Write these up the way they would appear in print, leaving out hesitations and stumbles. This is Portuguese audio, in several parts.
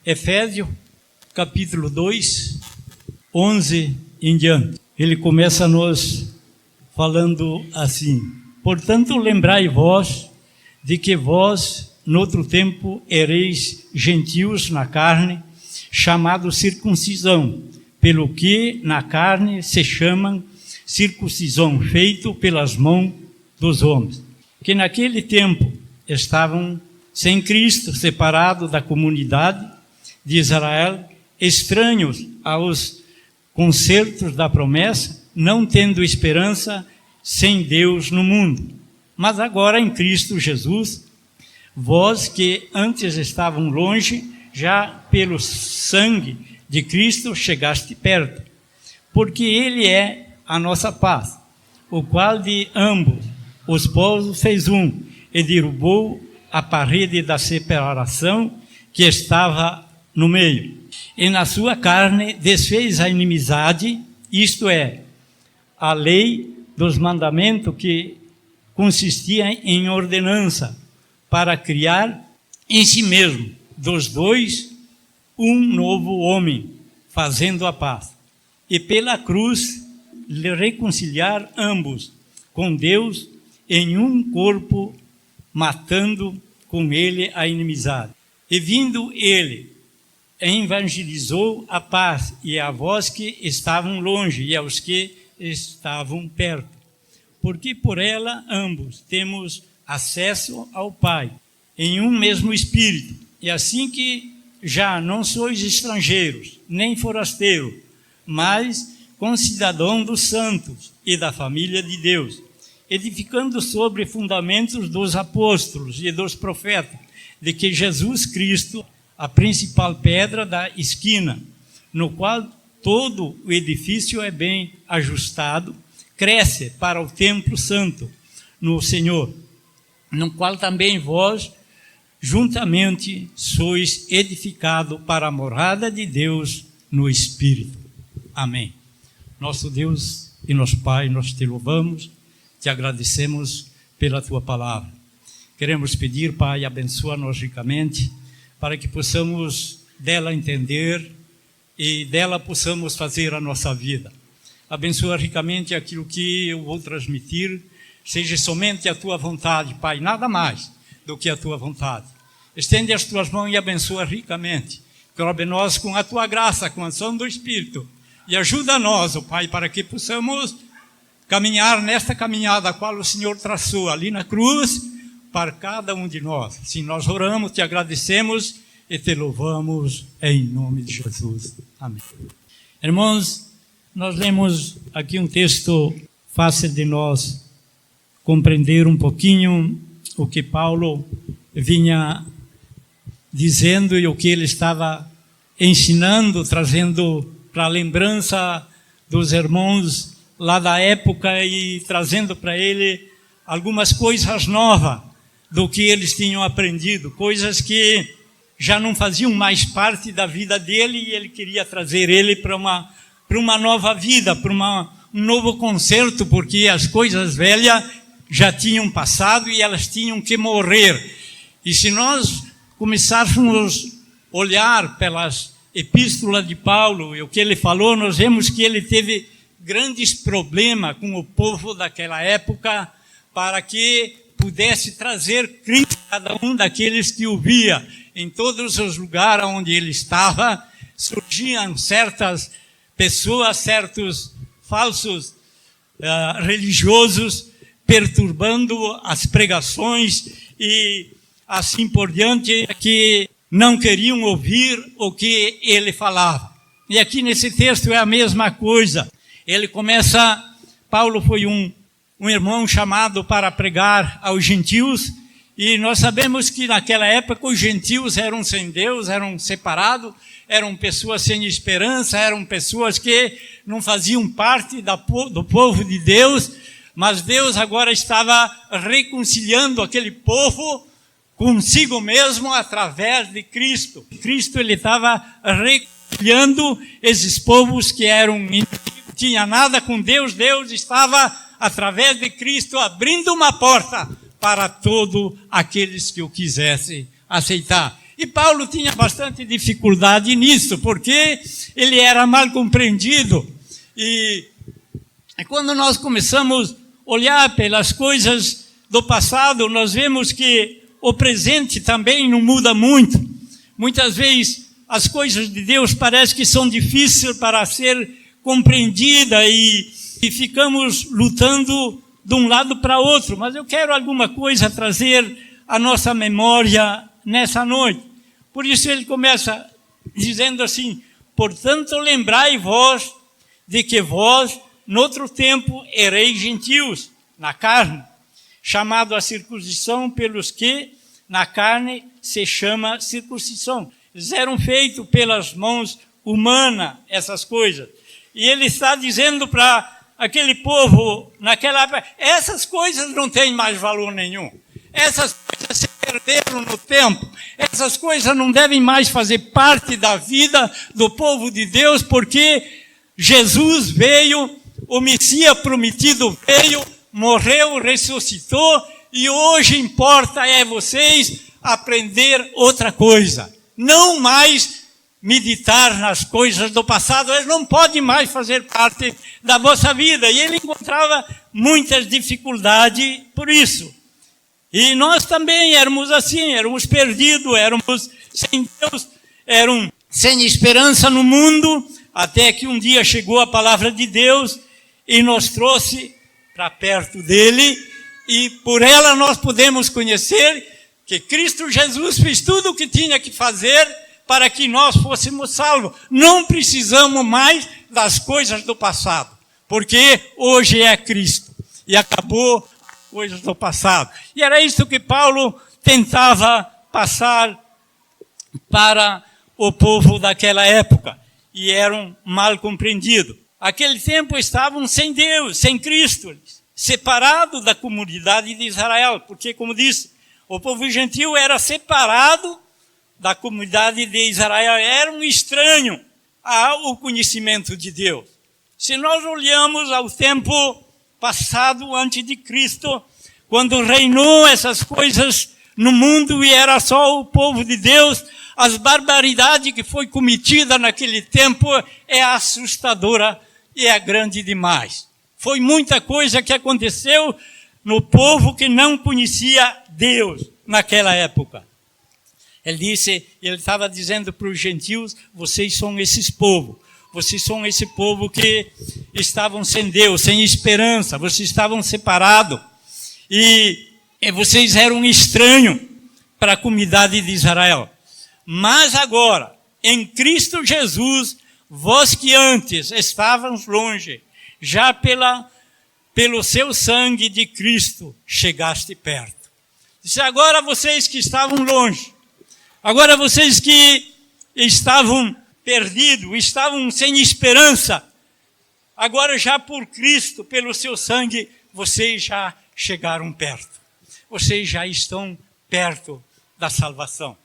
Efésios, capítulo 2, 11 em diante. Ele começa nos falando assim: portanto, lembrai vós de que vós, noutro tempo, ereis gentios na carne, chamados circuncisão, pelo que na carne se chamam circuncisão, feito pelas mãos dos homens, que naquele tempo estavam sem Cristo, separados da comunidade de Israel, estranhos aos concertos da promessa, não tendo esperança, sem Deus no mundo. Mas agora em Cristo Jesus, vós que antes estavam longe, já pelo sangue de Cristo chegaste perto, porque Ele é a nossa paz, o qual de ambos os povos fez um, e derrubou a parede da separação que estava no meio. E na sua carne desfez a inimizade, isto é, a lei dos mandamentos que consistia em ordenança, para criar em si mesmo, dos dois, um novo homem, fazendo a paz. E pela cruz reconciliar ambos com Deus em um corpo, matando com ele a inimizade. E vindo ele, evangelizou a paz, e a vós que estavam longe, e aos que estavam perto. Porque por ela ambos temos acesso ao Pai, em um mesmo Espírito. E assim que já não sois estrangeiros, nem forasteiros, mas concidadãos dos santos e da família de Deus, edificando sobre fundamentos dos apóstolos e dos profetas, de que Jesus Cristo, a principal pedra da esquina, no qual todo o edifício é bem ajustado, cresce para o templo santo no Senhor, no qual também vós, juntamente, sois edificados para a morada de Deus no Espírito. Amém. Nosso Deus e nosso Pai, nós te louvamos, te agradecemos pela tua palavra. Queremos pedir, Pai, abençoa-nos ricamente, para que possamos dela entender e dela possamos fazer a nossa vida. Abençoa ricamente aquilo que eu vou transmitir, seja somente a tua vontade, Pai, nada mais do que a tua vontade. Estende as tuas mãos e abençoa ricamente. Cobre nós com a tua graça, com a ação do Espírito. E ajuda-nos, Pai, para que possamos caminhar nesta caminhada a qual o Senhor traçou ali na cruz para cada um de nós. Sim, nós oramos, te agradecemos e te louvamos em nome de Jesus. Amém. Irmãos, nós lemos aqui um texto fácil de nós compreender um pouquinho o que Paulo vinha dizendo e o que ele estava ensinando, trazendo para a lembrança dos irmãos lá da época e trazendo para ele algumas coisas novas do que eles tinham aprendido, coisas que já não faziam mais parte da vida dele e ele queria trazer ele para uma nova vida, para um novo concerto, porque as coisas velhas já tinham passado e elas tinham que morrer. E se nós começarmos a olhar pelas epístolas de Paulo e o que ele falou, nós vemos que ele teve grandes problemas com o povo daquela época para que pudesse trazer Cristo a cada um daqueles que o via. Em todos os lugares onde ele estava, surgiam certas pessoas, certos falsos religiosos, perturbando as pregações e assim por diante, que não queriam ouvir o que ele falava. E aqui nesse texto é a mesma coisa. Ele começa, Paulo foi um irmão chamado para pregar aos gentios, e nós sabemos que naquela época os gentios eram sem Deus, eram separados, eram pessoas sem esperança, eram pessoas que não faziam parte do povo de Deus, mas Deus agora estava reconciliando aquele povo consigo mesmo através de Cristo. Cristo ele estava reconciliando esses povos que não tinham nada com Deus. Deus estava, através de Cristo, abrindo uma porta para todos aqueles que o quisessem aceitar. E Paulo tinha bastante dificuldade nisso, porque ele era mal compreendido. E quando nós começamos a olhar pelas coisas do passado, nós vemos que o presente também não muda muito. Muitas vezes as coisas de Deus parecem que são difíceis para ser compreendidas e ficamos lutando de um lado para outro. Mas eu quero alguma coisa trazer à nossa memória nessa noite. Por isso ele começa dizendo assim: portanto, lembrai-vos de que vós, noutro tempo, ereis gentios, na carne, chamado a circuncisão pelos que, na carne, se chama circuncisão. Eles eram feitos pelas mãos humanas, essas coisas. E ele está dizendo para aquele povo, naquela época, essas coisas não têm mais valor nenhum. Essas coisas se perderam no tempo. Essas coisas não devem mais fazer parte da vida do povo de Deus, porque Jesus veio, o Messias prometido veio, morreu, ressuscitou, e hoje importa é vocês aprender outra coisa. Não mais meditar nas coisas do passado, eles não podem mais fazer parte da vossa vida. E ele encontrava muitas dificuldades por isso. E nós também éramos assim, éramos perdidos, éramos sem Deus, éramos sem esperança no mundo, até que um dia chegou a palavra de Deus e nos trouxe para perto dele, e por ela nós podemos conhecer que Cristo Jesus fez tudo o que tinha que fazer para que nós fôssemos salvos. Não precisamos mais das coisas do passado, porque hoje é Cristo e acabou coisas do passado. E era isso que Paulo tentava passar para o povo daquela época, e eram mal compreendidos. Aquele tempo estavam sem Deus, sem Cristo, separados da comunidade de Israel, porque, como disse, o povo gentil era separado da comunidade de Israel, era um estranho ao conhecimento de Deus. Se nós olhamos ao tempo passado, antes de Cristo, quando reinou essas coisas no mundo e era só o povo de Deus, as barbaridades que foi cometida naquele tempo é assustadora e é grande demais. Foi muita coisa que aconteceu no povo que não conhecia Deus naquela época. Ele estava dizendo para os gentios: vocês são esses povos. Vocês são esse povo que estavam sem Deus, sem esperança. Vocês estavam separados. E vocês eram estranhos para a comunidade de Israel. Mas agora, em Cristo Jesus, vós que antes estavam longe, já pelo seu sangue de Cristo, chegaste perto. Disse: agora vocês que estavam longe, agora vocês que estavam perdidos, estavam sem esperança, agora já por Cristo, pelo seu sangue, vocês já chegaram perto. Vocês já estão perto da salvação.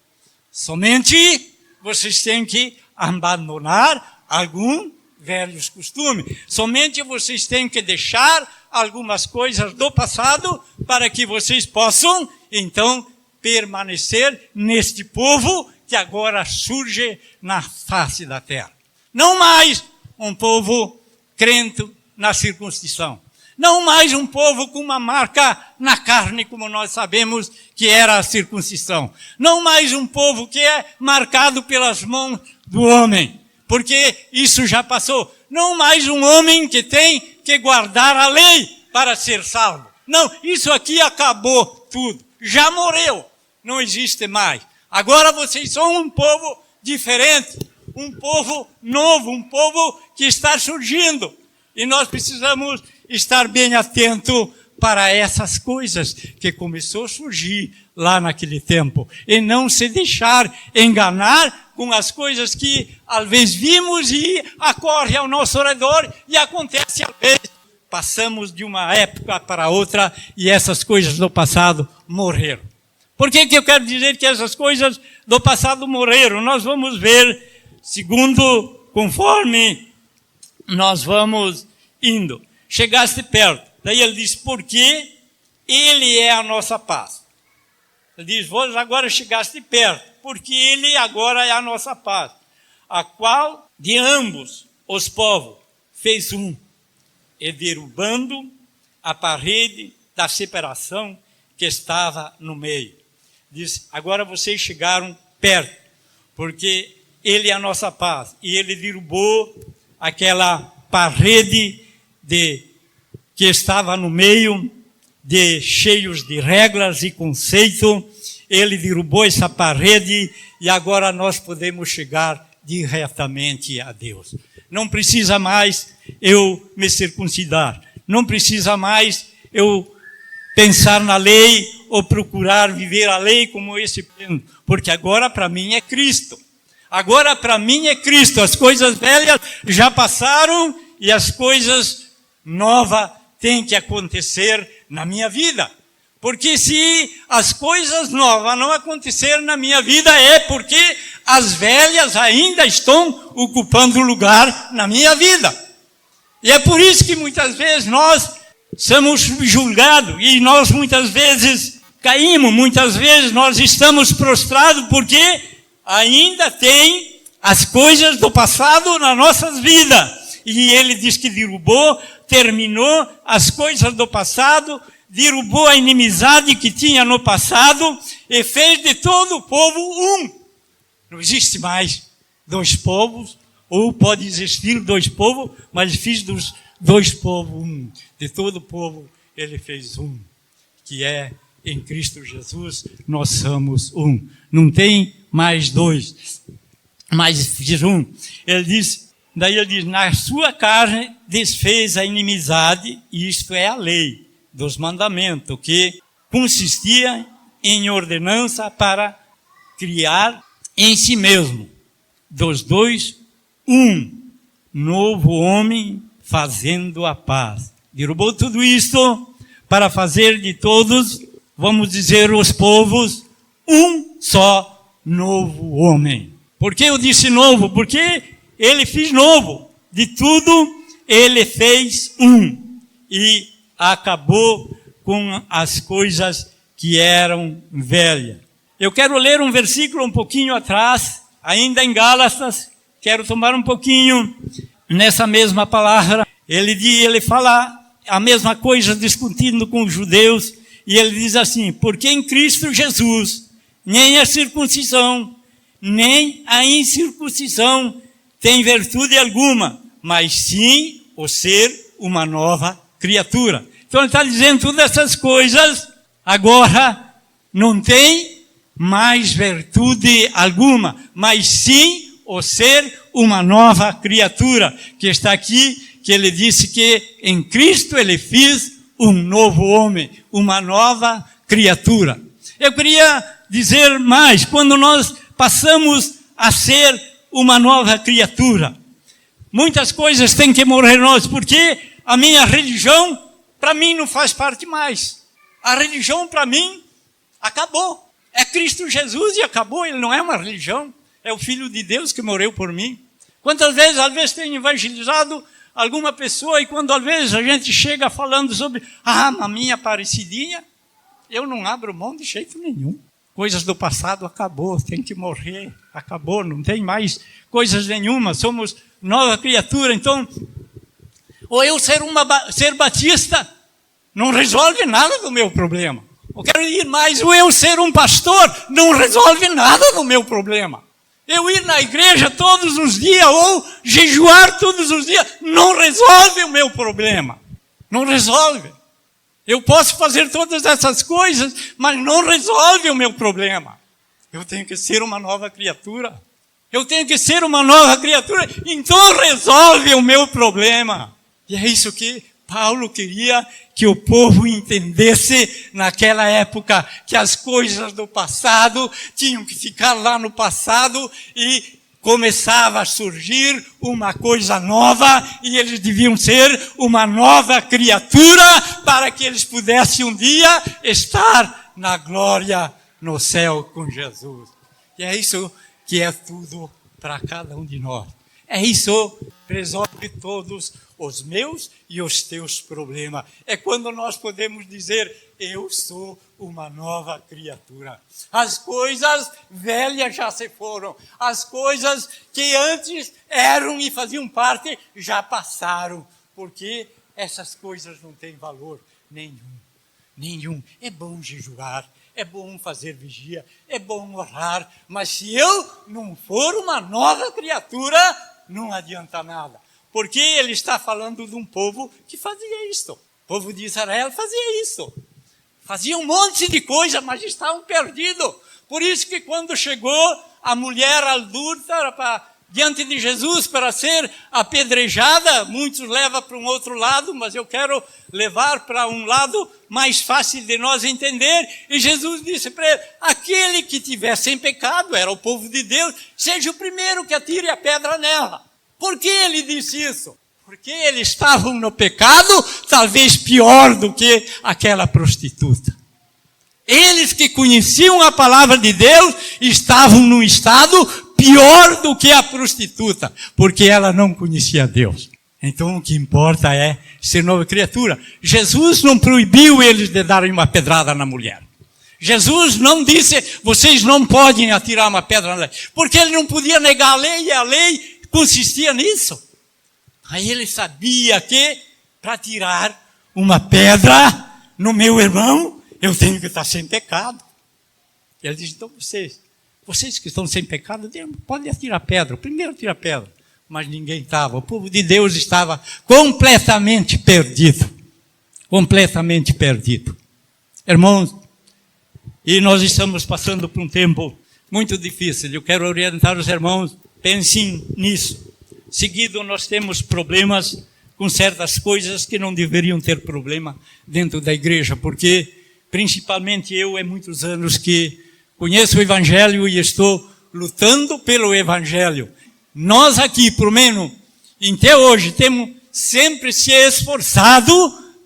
Somente vocês têm que abandonar algum velhos costumes. Somente vocês têm que deixar algumas coisas do passado para que vocês possam, então, permanecer neste povo que agora surge na face da terra. Não mais um povo crente na circuncisão. Não mais um povo com uma marca na carne, como nós sabemos que era a circuncisão. Não mais um povo que é marcado pelas mãos do homem, porque isso já passou. Não mais um homem que tem que guardar a lei para ser salvo. Não, isso aqui acabou tudo. Já morreu. Não existe mais. Agora vocês são um povo diferente, um povo novo, um povo que está surgindo. E nós precisamos estar bem atento para essas coisas que começou a surgir lá naquele tempo. E não se deixar enganar com as coisas que às vezes vimos e ocorre ao nosso redor e acontece às vezes. Passamos de uma época para outra e essas coisas do passado morreram. Por que eu quero dizer que essas coisas do passado morreram? Nós vamos ver, conforme nós vamos indo. Chegaste perto. Daí ele diz: porque ele é a nossa paz. Ele diz: vós agora chegaste perto. porque ele agora é a nossa paz, a qual de ambos os povos fez um, e derrubando a parede da separação que estava no meio. Diz, agora vocês chegaram perto, porque ele é a nossa paz, e ele derrubou aquela parede que estava no meio, cheios de regras e conceito. Ele derrubou essa parede e agora nós podemos chegar diretamente a Deus. Não precisa mais eu me circuncidar, não precisa mais eu pensar na lei ou procurar viver a lei como esse plano, porque agora para mim é Cristo. Agora para mim é Cristo. As coisas velhas já passaram e as coisas novas têm que acontecer na minha vida. Porque se as coisas novas não acontecerem na minha vida, é porque as velhas ainda estão ocupando lugar na minha vida. E é por isso que muitas vezes nós somos julgados e nós muitas vezes caímos, muitas vezes nós estamos prostrados porque ainda tem as coisas do passado nas nossas vidas. E ele diz que derrubou, terminou as coisas do passado, derrubou a inimizade que tinha no passado e fez de todo o povo um. Não existe mais dois povos, ou pode existir dois povos, mas fez dos dois povos um. De todo o povo ele fez um, que é em Cristo Jesus nós somos um. Não tem mais dois, mas fiz um. Daí ele diz, na sua carne desfez a inimizade, e isto é a lei dos mandamentos, que consistia em ordenança para criar em si mesmo, dos dois, um novo homem, fazendo a paz. Derrubou tudo isto para fazer de todos, vamos dizer, os povos, um só novo homem. Por que eu disse novo? Porque ele fez novo. De tudo, ele fez um. E acabou com as coisas que eram velhas. Eu quero ler um versículo um pouquinho atrás, ainda em Gálatas. Quero tomar um pouquinho nessa mesma palavra. Ele fala a mesma coisa discutindo com os judeus. E ele diz assim, porque em Cristo Jesus, nem a circuncisão, nem a incircuncisão tem virtude alguma, mas sim o ser uma nova criatura. Então ele está dizendo todas essas coisas, agora não tem mais virtude alguma, mas sim o ser uma nova criatura, que está aqui, que ele disse que em Cristo ele fez um novo homem, uma nova criatura. Eu queria dizer mais, quando nós passamos a ser uma nova criatura, muitas coisas têm que morrer em nós, porque a minha religião, para mim, não faz parte mais. A religião, para mim, acabou. É Cristo Jesus e acabou, ele não é uma religião, é o Filho de Deus que morreu por mim. Quantas vezes, às vezes, tenho evangelizado alguma pessoa, e quando às vezes a gente chega falando sobre, a minha parecidinha, eu não abro mão de jeito nenhum. Coisas do passado acabou, tem que morrer, acabou, não tem mais coisas nenhuma, somos nova criatura. Então, ou eu ser batista, não resolve nada do meu problema. Eu quero ir mais, ou eu ser um pastor, não resolve nada do meu problema. Eu ir na igreja todos os dias, ou jejuar todos os dias, não resolve o meu problema. Não resolve. Eu posso fazer todas essas coisas, mas não resolve o meu problema. Eu tenho que ser uma nova criatura. Eu tenho que ser uma nova criatura, então resolve o meu problema. E é isso que Paulo queria que o povo entendesse naquela época, que as coisas do passado tinham que ficar lá no passado e começava a surgir uma coisa nova e eles deviam ser uma nova criatura para que eles pudessem um dia estar na glória no céu com Jesus. E é isso que é tudo para cada um de nós. É isso, resolve todos os meus e os teus problemas. É quando nós podemos dizer, eu sou uma nova criatura. As coisas velhas já se foram. As coisas que antes eram e faziam parte já passaram. Porque essas coisas não têm valor nenhum. É bom jejuar, é bom fazer vigia, é bom orar. Mas se eu não for uma nova criatura, não adianta nada. Porque ele está falando de um povo que fazia isto. O povo de Israel fazia isso. Fazia um monte de coisa, mas estavam perdidos. Por isso que quando chegou a mulher adúltera diante de Jesus para ser apedrejada, muitos levam para um outro lado, mas eu quero levar para um lado mais fácil de nós entender. E Jesus disse para ele, aquele que tiver sem pecado, era o povo de Deus, seja o primeiro que atire a pedra nela. Por que ele disse isso? Porque eles estavam no pecado, talvez pior do que aquela prostituta. Eles que conheciam a palavra de Deus, estavam num estado pior do que a prostituta, porque ela não conhecia Deus. Então o que importa é ser nova criatura. Jesus não proibiu eles de darem uma pedrada na mulher. Jesus não disse, vocês não podem atirar uma pedra na lei, porque ele não podia negar a lei, e a lei consistia nisso. Aí ele sabia que para tirar uma pedra no meu irmão, eu tenho que estar sem pecado. Ele disse, então vocês que estão sem pecado, podem atirar pedra. Primeiro tira a pedra. Mas ninguém estava. O povo de Deus estava completamente perdido. Completamente perdido. Irmãos, e nós estamos passando por um tempo muito difícil. Eu quero orientar os irmãos, pensem nisso. Seguido, nós temos problemas com certas coisas que não deveriam ter problema dentro da igreja, porque, principalmente eu, há muitos anos que conheço o Evangelho e estou lutando pelo Evangelho. Nós aqui, pelo menos, até hoje, temos sempre se esforçado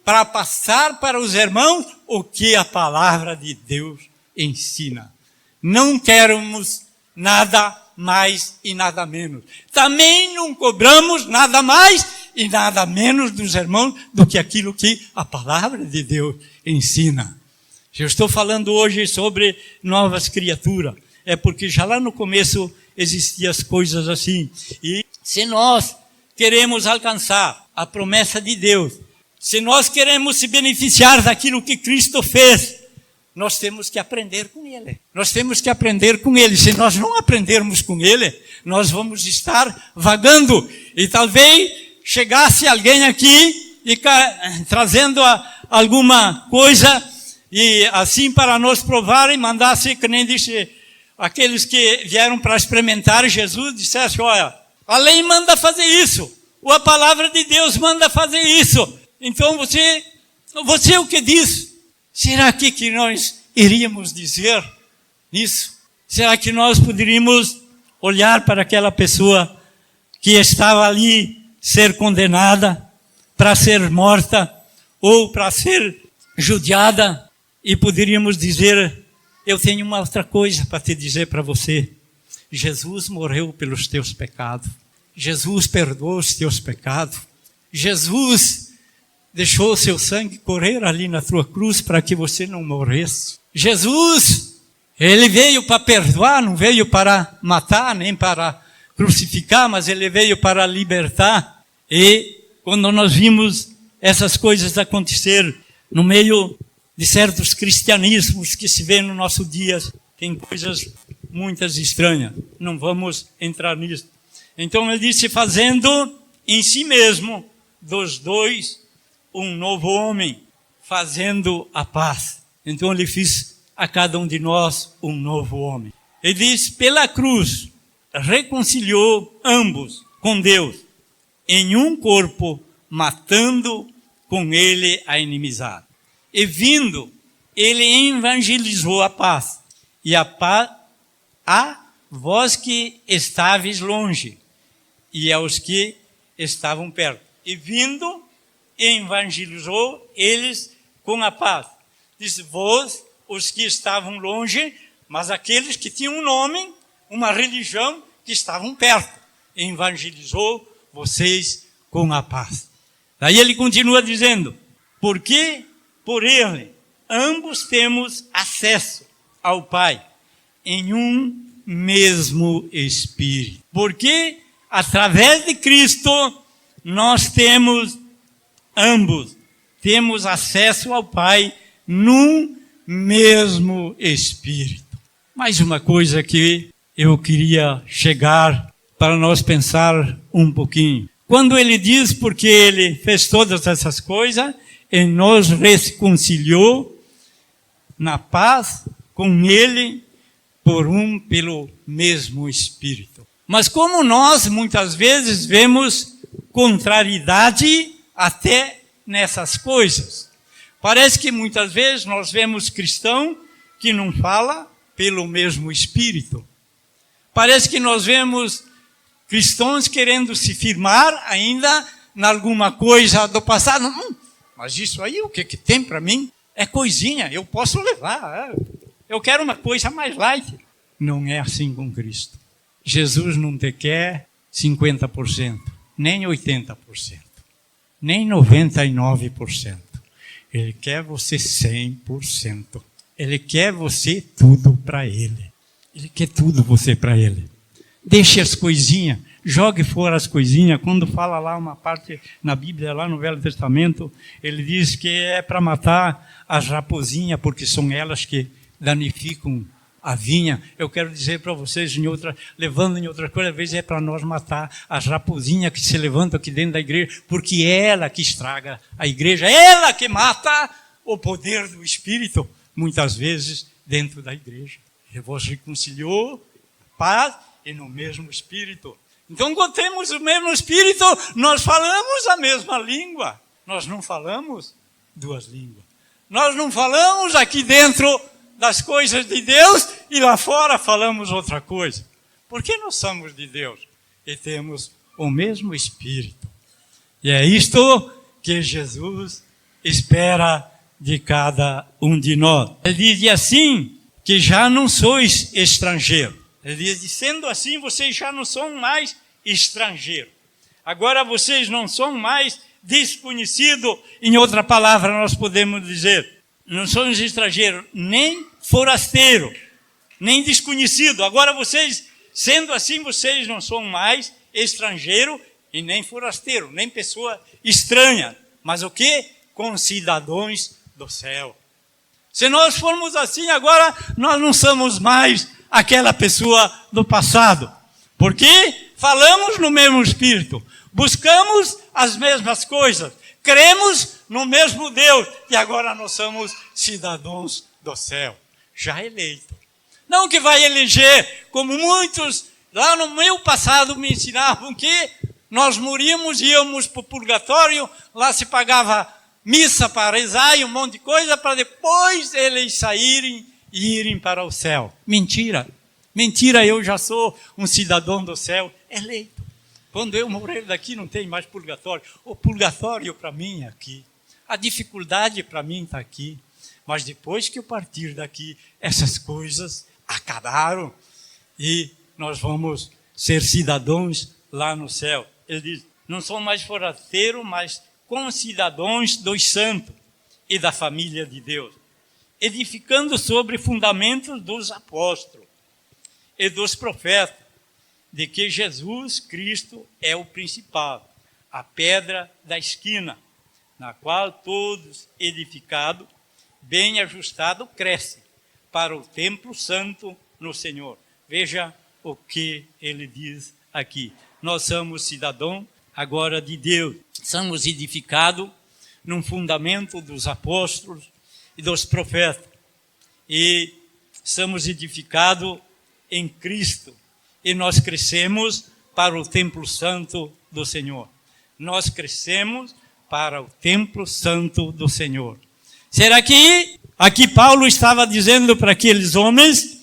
para passar para os irmãos o que a palavra de Deus ensina. Não queremos nada mais e nada menos. Também não cobramos nada mais e nada menos dos irmãos do que aquilo que a palavra de Deus ensina. Eu estou falando hoje sobre novas criaturas. É porque já lá no começo existiam as coisas assim. E se nós queremos alcançar a promessa de Deus, se nós queremos se beneficiar daquilo que Cristo fez, nós temos que aprender com Ele. Nós temos que aprender com Ele. Se nós não aprendermos com Ele, nós vamos estar vagando. E talvez chegasse alguém aqui e trazendo alguma coisa e assim para nos provar e mandasse, que nem disse, aqueles que vieram para experimentar Jesus, dissesse, olha, a lei manda fazer isso, ou a palavra de Deus manda fazer isso. Então você o que diz? Será que nós iríamos dizer isso? Será que nós poderíamos olhar para aquela pessoa que estava ali, ser condenada, para ser morta, ou para ser judiada, e poderíamos dizer, eu tenho uma outra coisa para te dizer para você. Jesus morreu pelos teus pecados. Jesus perdoou os teus pecados. Jesus deixou o seu sangue correr ali na tua cruz para que você não morresse. Jesus, ele veio para perdoar, não veio para matar, nem para crucificar, mas ele veio para libertar. E quando nós vimos essas coisas acontecer no meio de certos cristianismos que se vê no nosso dia, tem coisas muitas estranhas. Não vamos entrar nisso. Então ele disse, fazendo em si mesmo dos dois um novo homem, fazendo a paz. Então ele fez a cada um de nós um novo homem. Ele diz, pela cruz, reconciliou ambos com Deus, em um corpo, matando com ele a inimizade. E vindo, ele evangelizou a paz. E a paz a vós que estáveis longe, e aos que estavam perto. E vindo, evangelizou eles com a paz. Diz, vós, os que estavam longe, mas aqueles que tinham um nome, uma religião, que estavam perto. evangelizou vocês com a paz. Daí ele continua dizendo, porque por ele ambos temos acesso ao Pai em um mesmo Espírito. Porque através de Cristo nós ambos temos acesso ao Pai num mesmo Espírito. Mais uma coisa que eu queria chegar para nós pensar um pouquinho. Quando ele diz porque ele fez todas essas coisas e nos reconciliou na paz com ele pelo mesmo Espírito. Mas como nós muitas vezes vemos contrariedade até nessas coisas. Parece que muitas vezes nós vemos cristão que não fala pelo mesmo Espírito. Parece que nós vemos cristãos querendo se firmar ainda em alguma coisa do passado. Mas isso aí, o que tem para mim? É coisinha, eu posso levar. Eu quero uma coisa mais light. Não é assim com Cristo. Jesus não te quer 50%, nem 80%, nem 99%. Ele quer você 100%. Ele quer você tudo para Ele. Ele quer tudo você para Ele. Deixe as coisinhas, jogue fora as coisinhas. Quando fala lá uma parte na Bíblia, lá no Velho Testamento, ele diz que é para matar as raposinhas, porque são elas que danificam a vinha. Eu quero dizer para vocês, levando em outra coisa, às vezes é para nós matar as raposinhas que se levantam aqui dentro da igreja, porque é ela que estraga a igreja, é ela que mata o poder do Espírito, muitas vezes dentro da igreja. Ele vos reconciliou, paz e no mesmo Espírito. Então, quando temos o mesmo Espírito, nós falamos a mesma língua. Nós não falamos duas línguas. Nós não falamos aqui dentro das coisas de Deus e lá fora falamos outra coisa. Porque nós somos de Deus e temos o mesmo Espírito. E é isto que Jesus espera de cada um de nós. Ele diz assim, que já não sois estrangeiros. Ele diz, sendo assim, vocês já não são mais estrangeiros. Agora vocês não são mais desconhecidos. Em outra palavra, nós podemos dizer, não somos estrangeiros, nem forasteiro, nem desconhecido. Agora vocês, sendo assim, vocês não são mais estrangeiro e nem forasteiro, nem pessoa estranha. Mas o quê? Concidadãos do céu. Se nós formos assim, agora nós não somos mais aquela pessoa do passado. Porque falamos no mesmo Espírito, buscamos as mesmas coisas, cremos no mesmo Deus e agora nós somos cidadãos do céu, já eleito. Não que vai eleger, como muitos lá no meu passado me ensinavam que nós moríamos, íamos para o purgatório, lá se pagava missa para rezar e um monte de coisa para depois eles saírem e irem para o céu. Mentira. Mentira, eu já sou um cidadão do céu eleito. Quando eu morrer daqui não tem mais purgatório. O purgatório para mim é aqui. A dificuldade para mim está aqui. Mas depois que eu partir daqui, essas coisas acabaram e nós vamos ser cidadãos lá no céu. Ele diz, não são mais forasteiros, mas concidadãos dos santos e da família de Deus, edificando sobre fundamentos dos apóstolos e dos profetas, de que Jesus Cristo é o principal, a pedra da esquina, na qual todos edificados, bem ajustado, crescem para o templo santo no Senhor. Veja o que ele diz aqui. Nós somos cidadãos agora de Deus. Somos edificados num fundamento dos apóstolos e dos profetas. E somos edificados em Cristo. E nós crescemos para o templo santo do Senhor. Nós crescemos para o templo santo do Senhor. Será que aqui Paulo estava dizendo para aqueles homens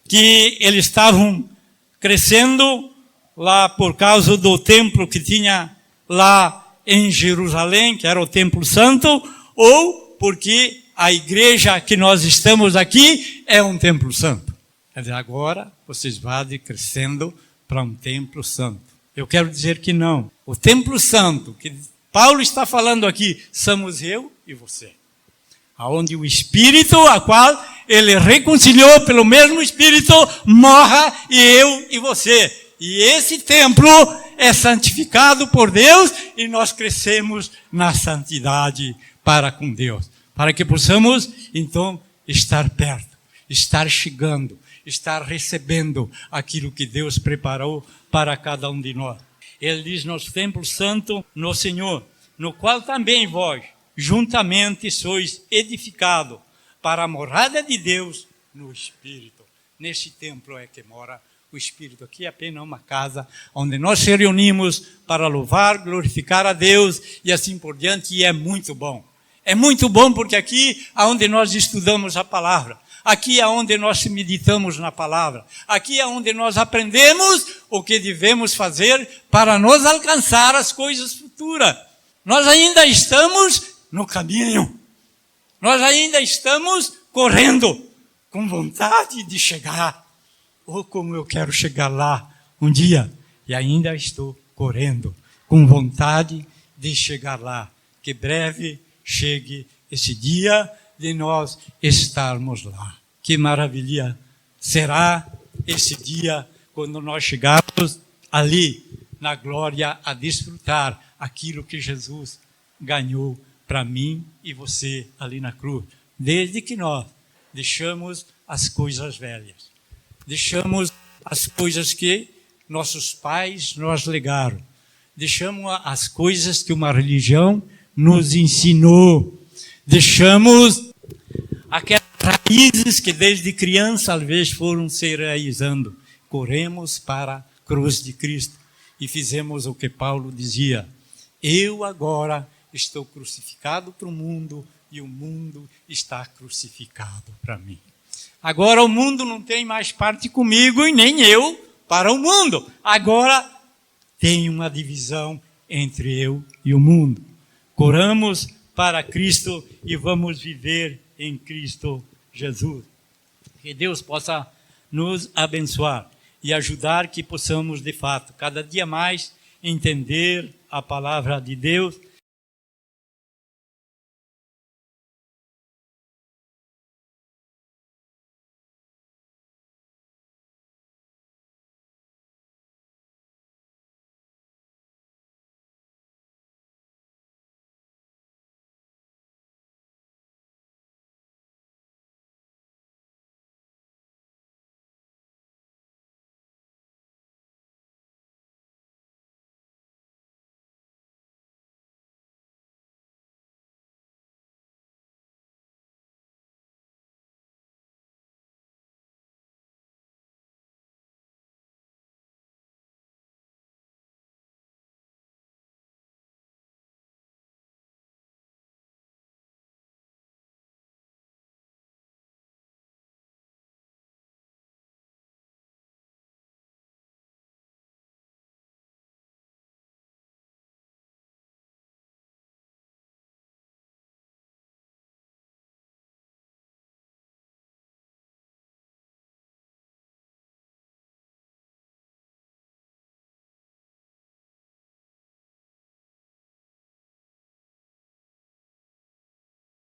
que eles estavam crescendo lá por causa do templo que tinha lá em Jerusalém, que era o templo santo, ou porque a igreja que nós estamos aqui é um templo santo? Quer dizer, agora vocês vão crescendo para um templo santo. Eu quero dizer que não. O templo santo, que Paulo está falando aqui, somos eu e você. Aonde o Espírito, a qual ele reconciliou pelo mesmo Espírito, mora e eu e você. E esse templo é santificado por Deus e nós crescemos na santidade para com Deus. Para que possamos, então, estar perto, estar chegando, estar recebendo aquilo que Deus preparou para cada um de nós. Ele diz, nosso templo santo no Senhor, no qual também vós, juntamente sois edificados para a morada de Deus no Espírito. Nesse templo é que mora o Espírito. Aqui é apenas uma casa onde nós se reunimos para louvar, glorificar a Deus e assim por diante, e é muito bom. É muito bom porque aqui é onde nós estudamos a palavra. Aqui é onde nós meditamos na palavra. Aqui é onde nós aprendemos o que devemos fazer para nos alcançar as coisas futuras. Nós ainda estamos no caminho. Nós ainda estamos correndo com vontade de chegar. Oh, como eu quero chegar lá um dia. E ainda estou correndo com vontade de chegar lá. Que breve chegue esse dia de nós estarmos lá. Que maravilha será esse dia quando nós chegarmos ali na glória a desfrutar aquilo que Jesus ganhou para mim e você ali na cruz. Desde que nós deixamos as coisas velhas, deixamos as coisas que nossos pais nos legaram, deixamos as coisas que uma religião nos ensinou, deixamos aquelas raízes que desde criança às vezes foram se enraizando. Corremos para a cruz de Cristo e fizemos o que Paulo dizia: eu agora estou crucificado para o mundo e o mundo está crucificado para mim. Agora o mundo não tem mais parte comigo e nem eu para o mundo. Agora tem uma divisão entre eu e o mundo. Corramos para Cristo e vamos viver em Cristo Jesus. Que Deus possa nos abençoar e ajudar que possamos, de fato, cada dia mais entender a palavra de Deus